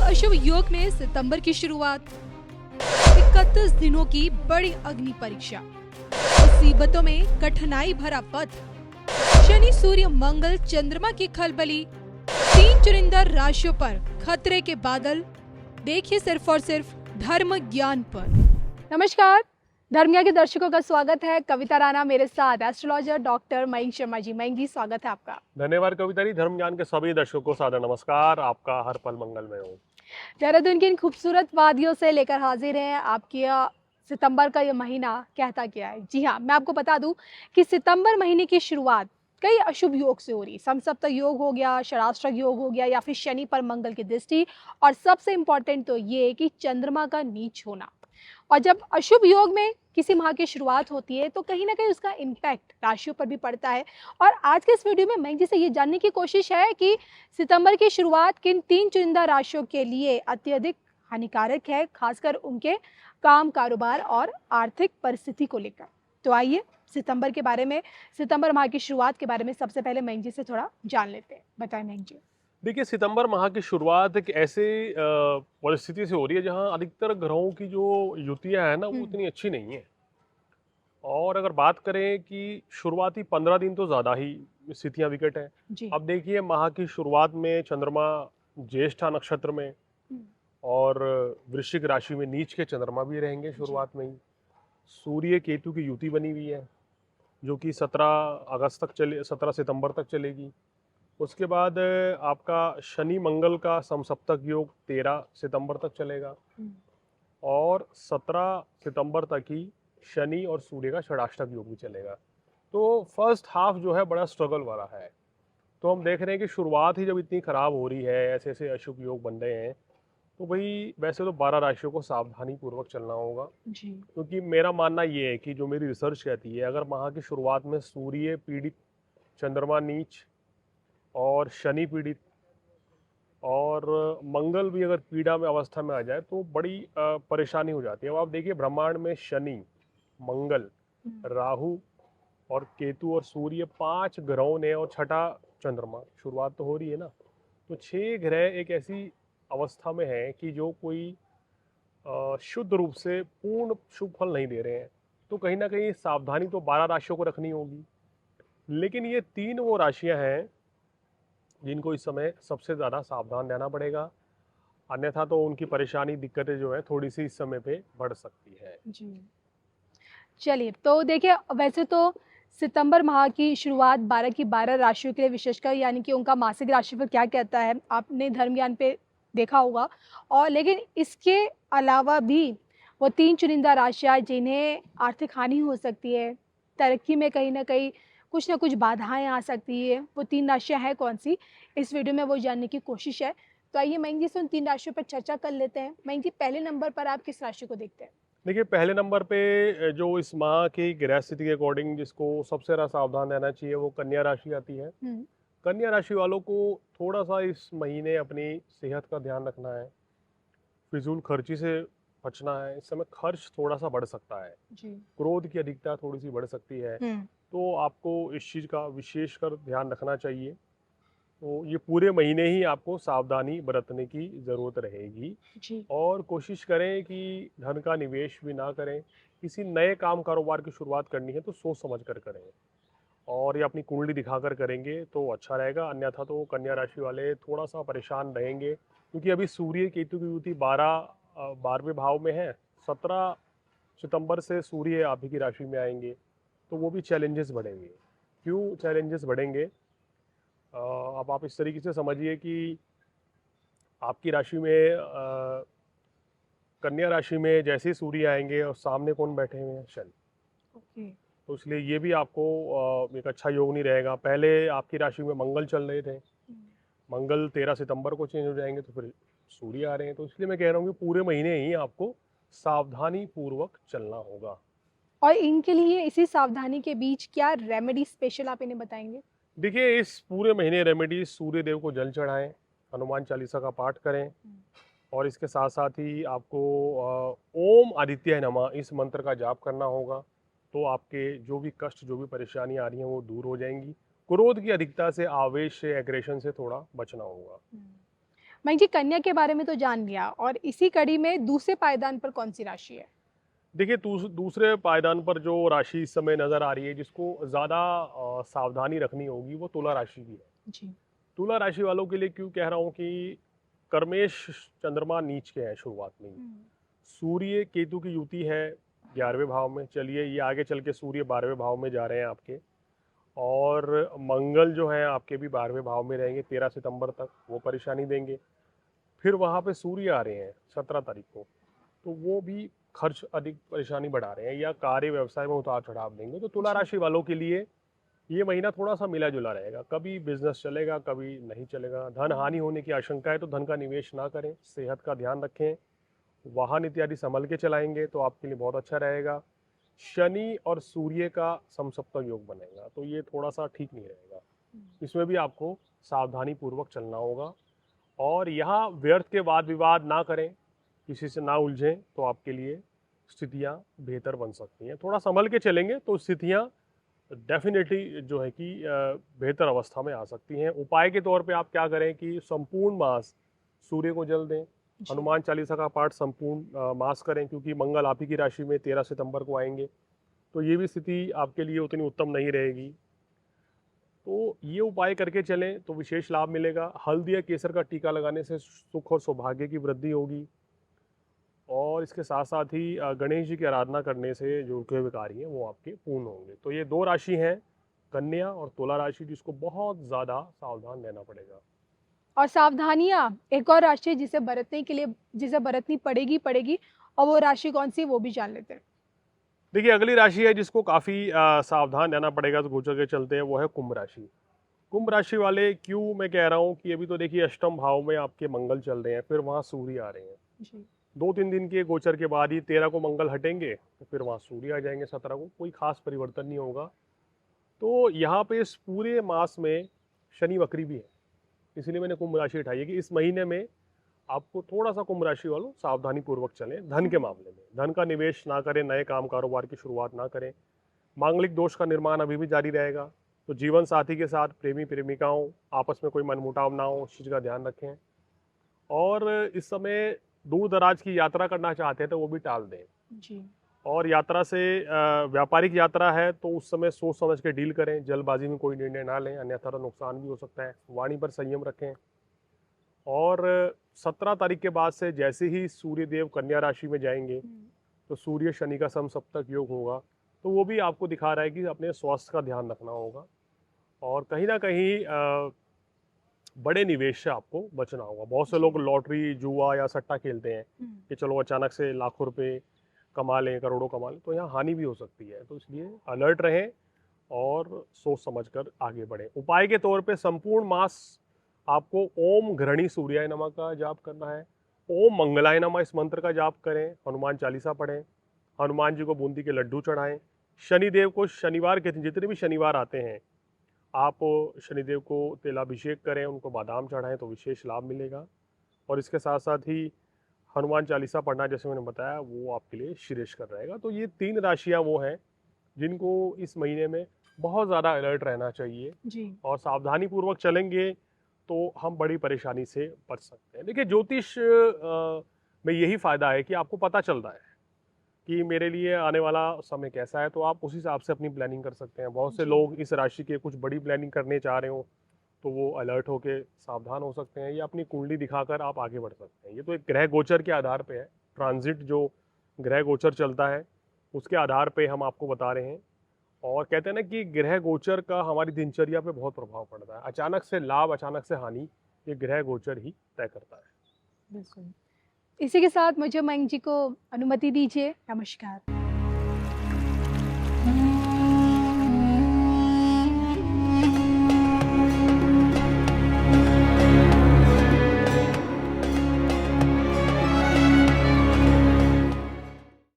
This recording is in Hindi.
अशुभ योग में सितंबर की शुरुआत, 31 दिनों की बड़ी अग्नि परीक्षा, मुसीबतों में कठिनाई भरा पथ, शनि सूर्य मंगल चंद्रमा की खलबली, 3 चुनिंदा राशियों पर खतरे के बादल। देखिए सिर्फ और सिर्फ धर्म ज्ञान पर। नमस्कार, धर्म ज्ञान के दर्शकों का स्वागत है। कविता राणा मेरे साथ, एस्ट्रोलॉजर डॉक्टर मयंक शर्मा जी। मयंक जी, स्वागत है आपका। धन्यवाद कविता जी। धर्म ज्ञान के सभी दर्शकों को सादर नमस्कार। आपका हर पल मंगलमय हो। देहरादून की इन खूबसूरत वादियों से लेकर हाजिर हैं आपकी सितंबर का ये महीना कहता क्या है। जी हाँ, मैं आपको बता दूं कि सितंबर महीने की शुरुआत कई अशुभ योग से हो रही। समसप्तक योग हो गया, षडाष्टक योग हो गया, या फिर शनि पर मंगल की दृष्टि, और सबसे इंपॉर्टेंट तो ये कि चंद्रमा का नीच होना। और जब अशुभ योग में किसी माह की शुरुआत होती है तो कहीं ना कहीं उसका इम्पैक्ट राशियों पर भी पड़ता है। और आज के इस वीडियो में मयंक जी से ये जानने की कोशिश है कि सितंबर की शुरुआत किन 3 चुनिंदा राशियों के लिए अत्यधिक हानिकारक है, खासकर उनके काम, कारोबार और आर्थिक परिस्थिति को लेकर। तो आइए सितंबर के बारे में, सितंबर माह की शुरुआत के बारे में सबसे पहले मयंक जी से थोड़ा जान लेते हैं। बताएं मयंक जी। देखिए, सितंबर माह की शुरुआत एक ऐसे परिस्थिति से हो रही है जहां अधिकतर ग्रहों की जो युतियां हैं ना, वो उतनी अच्छी नहीं है। और अगर बात करें कि शुरुआती 15 दिन तो ज़्यादा ही स्थितियां विकट है। जी। अब देखिए, माह की शुरुआत में चंद्रमा ज्येष्ठा नक्षत्र में और वृश्चिक राशि में नीच के चंद्रमा भी रहेंगे शुरुआत में ही। सूर्य केतु की युति बनी हुई है जो कि 17 सितंबर तक चलेगी। उसके बाद आपका शनि मंगल का समसप्तक योग 13 सितंबर तक चलेगा और 17 सितंबर तक ही शनि और सूर्य का षडाष्टक योग भी चलेगा। तो फर्स्ट हाफ जो है बड़ा स्ट्रगल वाला है। तो हम देख रहे हैं कि शुरुआत ही जब इतनी खराब हो रही है, ऐसे ऐसे अशुभ योग बन रहे हैं, तो भाई वैसे तो 12 राशियों को सावधानी पूर्वक चलना होगा। जी। क्योंकि मेरा मानना ये है कि जो मेरी रिसर्च कहती है, अगर माह की शुरुआत में सूर्य पीड़ित, चंद्रमा नीच और शनि पीड़ित और मंगल भी अगर पीड़ा में अवस्था में आ जाए तो बड़ी परेशानी हो जाती है। अब आप देखिए, ब्रह्मांड में शनि, मंगल, राहु और केतु और सूर्य 5 ग्रहों ने और छठा चंद्रमा, शुरुआत तो हो रही है ना। तो 6 ग्रह एक ऐसी अवस्था में है कि जो कोई शुद्ध रूप से पूर्ण शुभ फल नहीं दे रहे हैं। तो कहीं ना कहीं सावधानी तो 12 राशियों को रखनी होगी, लेकिन ये 3 वो राशियां हैं जिनको इस समय सबसे ज़्यादा सावधान रहना पड़ेगा। अन्यथा तो उनकी परेशानी, दिक्कतें जो है थोड़ी सी इस समय पे बढ़ सकती है। जी। चलिए, तो देखिए, वैसे तो सितंबर माह की शुरुआत 12 की 12 राशियों के लिए विशेषकर, यानी कि उनका मासिक राशिफल क्या कहता है, आपने धर्म ज्ञान पे देखा होगा। और लेकिन इसके अलावा भी वो 3 चुनिंदा राशियाँ जिन्हें आर्थिक हानि हो सकती है, तरक्की में कहीं ना कहीं कुछ ना कुछ बाधाएं आ सकती है, वो 3 राशियाँ हैं कौन सी, इस वीडियो में वो जानने की कोशिश है। तो आइए मयंक जी से उन 3 राशियों पर चर्चा कर लेते हैं। मयंक जी, पहले नंबर पर आप किस राशि को देखते हैं? देखिए, पहले नंबर पे जो इस माह की ग्रह स्थिति के अकॉर्डिंग जिसको सबसे ज़्यादा सावधान रहना चाहिए वो कन्या राशि आती है। कन्या राशि वालों को थोड़ा सा इस महीने अपनी सेहत का ध्यान रखना है, फिजूल खर्ची से बचना है। इस समय खर्च थोड़ा सा बढ़ सकता है, जी। क्रोध की अधिकता थोड़ी सी बढ़ सकती है। तो आपको इस चीज़ का विशेषकर ध्यान रखना चाहिए। तो ये पूरे महीने ही आपको सावधानी बरतने की ज़रूरत रहेगी। जी। और कोशिश करें कि धन का निवेश भी ना करें। किसी नए काम कारोबार की शुरुआत करनी है तो सोच समझ कर करें, और ये अपनी कुंडली दिखाकर करेंगे तो अच्छा रहेगा। अन्यथा तो कन्या राशि वाले थोड़ा सा परेशान रहेंगे, क्योंकि अभी सूर्य केतु की युति 12वें भाव में है। 17 सितंबर से सूर्य आप ही की राशि में आएंगे, तो वो भी चैलेंजेस बढ़ेंगे। क्यों चैलेंजेस बढ़ेंगे? अब आप इस तरीके से समझिए कि आपकी राशि में कन्या राशि में जैसे ही सूर्य आएंगे और सामने कौन बैठे हुए हैं? शनि। ओके। तो इसलिए ये भी आपको एक अच्छा योग नहीं रहेगा। पहले आपकी राशि में मंगल चल रहे थे, मंगल 13 सितंबर को चेंज हो जाएंगे, तो फिर सूर्य आ रहे हैं। तो इसलिए मैं कह रहा हूँ कि पूरे महीने ही आपको सावधानी पूर्वक चलना होगा। और इनके लिए इसी सावधानी के बीच क्या रेमेडी स्पेशल आप इन्हें बताएंगे? देखिए, इस पूरे महीने रेमेडी, सूर्य देव को जल चढ़ाएं, हनुमान चालीसा का पाठ करें, और इसके साथ साथ ही आपको ओम आदित्य नमः इस मंत्र का जाप करना होगा। तो आपके जो भी कष्ट, जो भी परेशानी आ रही हैं वो दूर हो जाएंगी। क्रोध की अधिकता से, आवेश से, एग्रेशन से थोड़ा बचना होगा। मयंक जी, कन्या के बारे में तो जान लिया, और इसी कड़ी में दूसरे पायदान पर कौन सी राशि है? देखिए, दूसरे पायदान पर जो राशि इस समय नजर आ रही है, जिसको ज्यादा सावधानी रखनी होगी, वो तुला राशि की है। जी। तुला राशि वालों के लिए क्यों कह रहा हूँ कि कर्मेश चंद्रमा नीच के हैं शुरुआत में ही। सूर्य केतु की युति है 11वें भाव में। चलिए, ये आगे चल के सूर्य 12वें भाव में जा रहे हैं आपके, और मंगल जो है आपके भी 12वें भाव में रहेंगे 13 सितंबर तक, वो परेशानी देंगे। फिर वहाँ पे सूर्य आ रहे हैं 17 तारीख को, तो वो भी खर्च अधिक परेशानी बढ़ा रहे हैं या कार्य व्यवसाय में उतार चढ़ाव देंगे। तो तुला राशि वालों के लिए ये महीना थोड़ा सा मिला जुला रहेगा, कभी बिजनेस चलेगा, कभी नहीं चलेगा। धन हानि होने की आशंका है, तो धन का निवेश ना करें। सेहत का ध्यान रखें, वाहन इत्यादि संभल के चलाएंगे तो आपके लिए बहुत अच्छा रहेगा। शनि और सूर्य का समसप्तक योग बनेगा, तो ये थोड़ा सा ठीक नहीं रहेगा। इसमें भी आपको सावधानी पूर्वक चलना होगा, और यहाँ व्यर्थ के वाद विवाद ना करें, किसी से ना उलझें, तो आपके लिए स्थितियाँ बेहतर बन सकती हैं। थोड़ा संभल के चलेंगे तो स्थितियाँ डेफिनेटली जो है कि बेहतर अवस्था में आ सकती हैं। उपाय के तौर पे आप क्या करें कि संपूर्ण मास सूर्य को जल दें, हनुमान चालीसा का पाठ संपूर्ण मास करें, क्योंकि मंगल आप ही की राशि में 13 सितंबर को आएंगे, तो ये भी स्थिति आपके लिए उतनी उत्तम नहीं रहेगी। तो ये उपाय करके चलें तो विशेष लाभ मिलेगा। हल्दी या केसर का टीका लगाने से सुख और सौभाग्य की वृद्धि होगी, और इसके साथ साथ ही गणेश जी की आराधना करने से जो रुके हुए कार्य हैं वो आपके पूर्ण होंगे। तो ये दो राशि हैं, कन्या और तुला राशि, जिसको बहुत ज़्यादा सावधान रहना पड़ेगा। और सावधानियां, एक और राशि है जिसे बरतनी पड़ेगी, और वो राशि कौन सी, वो भी जान लेते हैं। देखिए, अगली राशि है जिसको काफ़ी सावधान रहना पड़ेगा तो गोचर के चलते हैं, वो है कुंभ राशि। कुंभ राशि वाले क्यों मैं कह रहा हूँ कि अभी तो देखिए अष्टम भाव में आपके मंगल चल रहे हैं, फिर वहाँ सूर्य आ रहे हैं जी। 2-3 दिन के गोचर के बाद ही 13 को मंगल हटेंगे, तो फिर वहाँ सूर्य आ जाएंगे 17 को। कोई खास परिवर्तन नहीं होगा। तो यहाँ पे इस पूरे मास में शनि वक्री भी है, इसलिए मैंने कुंभ राशि उठाई है कि इस महीने में आपको थोड़ा सा कुंभ राशि वालों सावधानी पूर्वक चलें। धन के मामले में धन का निवेश ना करें, नए काम कारोबार की शुरुआत ना करें। मांगलिक दोष का निर्माण अभी भी जारी रहेगा, तो जीवन साथी के साथ प्रेमी प्रेमिकाओं आपस में कोई मनमुटाव ना हो, उस चीज़ का ध्यान रखें। और इस समय दूर दराज की यात्रा करना चाहते हैं तो वो भी टाल दें। जी। और यात्रा से व्यापारिक यात्रा है तो उस समय सोच समझ के डील करें, जल्दबाजी में कोई निर्णय ना लें, अन्यथा तो नुकसान भी हो सकता है। वाणी पर संयम रखें। और 17 तारीख के बाद से जैसे ही सूर्य देव कन्या राशि में जाएंगे तो सूर्य शनि का समसप्तक योग होगा, तो वो भी आपको दिखा रहा है कि अपने स्वास्थ्य का ध्यान रखना होगा, और कहीं ना कहीं बड़े निवेश से आपको बचना होगा। बहुत से लोग लॉटरी, जुआ या सट्टा खेलते हैं कि चलो अचानक से लाखों रुपए कमा लें, करोड़ों कमा लें, तो यहाँ हानि भी हो सकती है। तो इसलिए अलर्ट रहें और सोच समझकर आगे बढ़ें। उपाय के तौर पे संपूर्ण मास आपको ओम घृणी सूर्याय नमः का जाप करना है, ओम मंगलाय नमः इस मंत्र का जाप करें, हनुमान चालीसा पढ़ें, हनुमान जी को बूंदी के लड्डू चढ़ाएं। शनिदेव को शनिवार के दिन, जितने भी शनिवार आते हैं, आप शनिदेव को तेलाभिषेक करें, उनको बादाम चढ़ाएं तो विशेष लाभ मिलेगा। और इसके साथ साथ ही हनुमान चालीसा पढ़ना, जैसे मैंने बताया, वो आपके लिए श्रेष्ठकर रहेगा। तो ये 3 राशियां वो हैं जिनको इस महीने में बहुत ज़्यादा अलर्ट रहना चाहिए जी। और सावधानी पूर्वक चलेंगे तो हम बड़ी परेशानी से बच सकते हैं। देखिए, ज्योतिष में यही फ़ायदा है कि आपको पता चल रहा है कि मेरे लिए आने वाला समय कैसा है, तो आप उस हिसाब से अपनी प्लानिंग कर सकते हैं। बहुत से लोग इस राशि के कुछ बड़ी प्लानिंग करने चाह रहे हो तो वो अलर्ट होकर सावधान हो सकते हैं, या अपनी कुंडली दिखाकर आप आगे बढ़ सकते हैं। ये तो एक ग्रह गोचर के आधार पे है, ट्रांजिट जो ग्रह गोचर चलता है उसके आधार पे हम आपको बता रहे हैं। और कहते हैं ना कि ग्रह गोचर का हमारी दिनचर्या पे बहुत प्रभाव पड़ता है। अचानक से लाभ, अचानक से हानि, ये ग्रह गोचर ही तय करता है। बिल्कुल। इसी के साथ मुझे मयंक जी को अनुमति दीजिए। नमस्कार।